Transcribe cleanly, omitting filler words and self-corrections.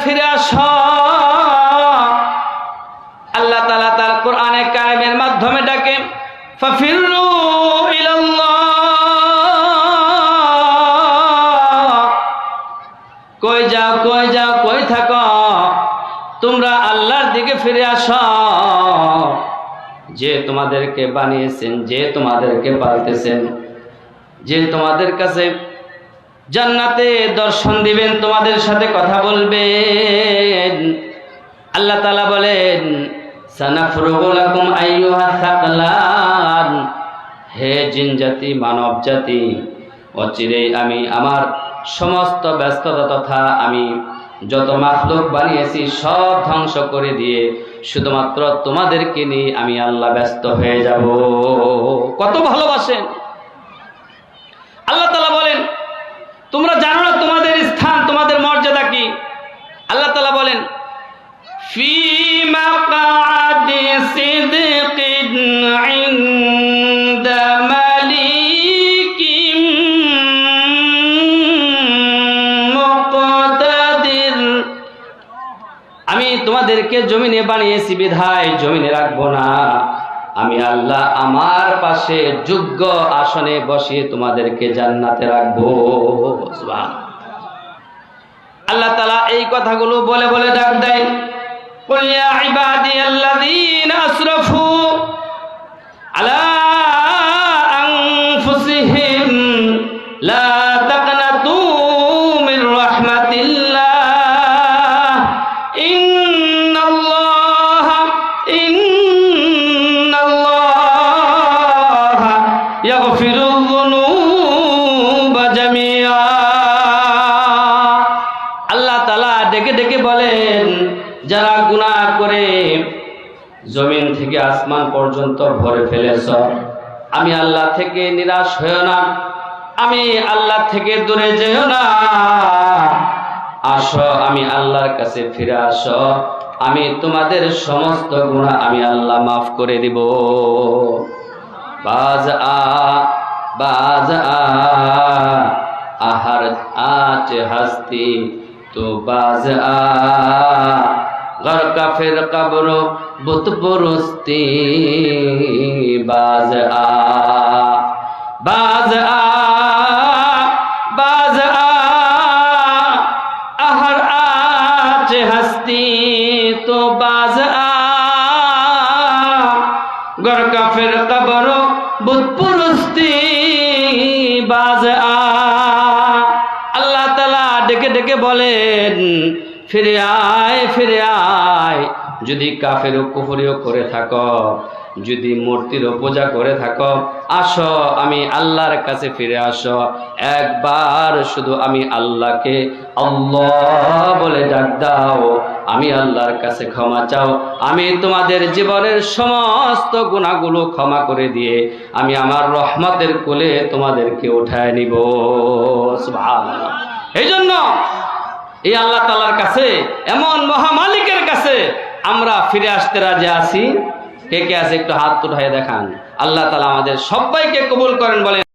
ফিরে আসো। আল্লাহ তাআলা তার কোরআনে কারিমের মাধ্যমে ডাকে, ফাফিরু ইলাল্লাহ, কই যাও কই যাও কই থাকো, তোমরা আল্লাহর দিকে ফিরে আসো। যে তোমাদেরকে বানিয়েছেন, যে তোমাদেরকে পালতেছেন, যে তোমাদের কাছে জান্নাতে দর্শন দিবেন, তোমাদের সাথে কথা বলবেন। আল্লাহ তাআলা বলেন, সানাফরুগু লাকুম আইয়ুহাস সাকলান, হে জিন জাতি, মানব জাতি, অচিরেই আমি আমার সমস্ত ব্যস্ততা তথা আমি যত মাখলুক বানিয়েছি সব ধ্বংস করে দিয়ে শুধুমাত্র তোমাদেরকে নিয়ে আমি আল্লাহ ব্যস্ত হয়ে যাব। কত ভালোবাসেন আল্লাহ তাআলা। বলেন, তোমরা জানো না তোমাদের স্থান, তোমাদের মর্যাদা কি? আল্লাহ তাআলা বলেন, ফি মাকআদি সিদকিন ইনদা মালিকিন মুকতাদির। আমি তোমাদেরকে জমিনে বানিয়েছি বিধায় জমিনে রাখবো না, আমি আল্লাহ আমার পাশে যোগ্য আসনে বসিয়ে তোমাদেরকে জান্নাতে রাখবো। সুবহানাল্লাহ। আল্লাহ তাআলা এই কথাগুলো বলে বলে ডাক দেয়, কুল ইয়া ইবাদিয়াল্লাযীনা আসরাফু আলা আনফুসিহিম লা তাকনাতু মির রাহমাতিল্লাহ ইন্নাল্লাহা ইয়াগফিরুয যুনুবা জামিআ। আল্লাহ তাআলা ডেকে ডেকে বলেন, যারা গুনাহ করে জমিন থেকে আসমান পর্যন্ত ভরে ফেলেছ, আমি আল্লাহ থেকে নিরাশ হয়েও না, আমি আল্লাহ থেকে দূরে যেও না, আসো আমি আল্লাহর কাছে ফিরে আসো, আমি তোমাদের সমস্ত গুনাহ আমি আল্লাহ মাফ করে দিব। বাজ আ আহার আচ হস্তি তো বাজ আ घर का फिर कब्र बुत पुरुस्ती। बाज आ आहर आज हस्ती तो बाज आ घर का फिर कब्र बुत पुरुस्ती। बाज आ। আল্লাহ তাআলা ডেকে ডেকে বলেন, ফিরে আয় ফিরে আয়। যদি কাফের ও কুফরিও করে থাকো, যদি মূর্তির পূজা করে থাকো, আসো আমি আল্লাহর কাছে ফিরে আসো। একবার শুধু আমি আল্লাহকে আল্লাহ বলে ডাক দাও, আমি আল্লাহর কাছে ক্ষমা চাও, আমি তোমাদের জীবনের সমস্ত গুনাহগুলো ক্ষমা করে দিয়ে আমি আমার রহমতের কোলে তোমাদেরকে উঠায় নিব। সুবহানাল্লাহ। এই জন্য এই আল্লাহ তাআলার কাছে, এমন মহামালিকের কাছে আমরা ফিরে আসতে রাজি আছি। কে কে আছে একটু হাত উঠায় দেখান। আল্লাহ তাআলা আমাদের সবাইকে কবুল করেন বলেন।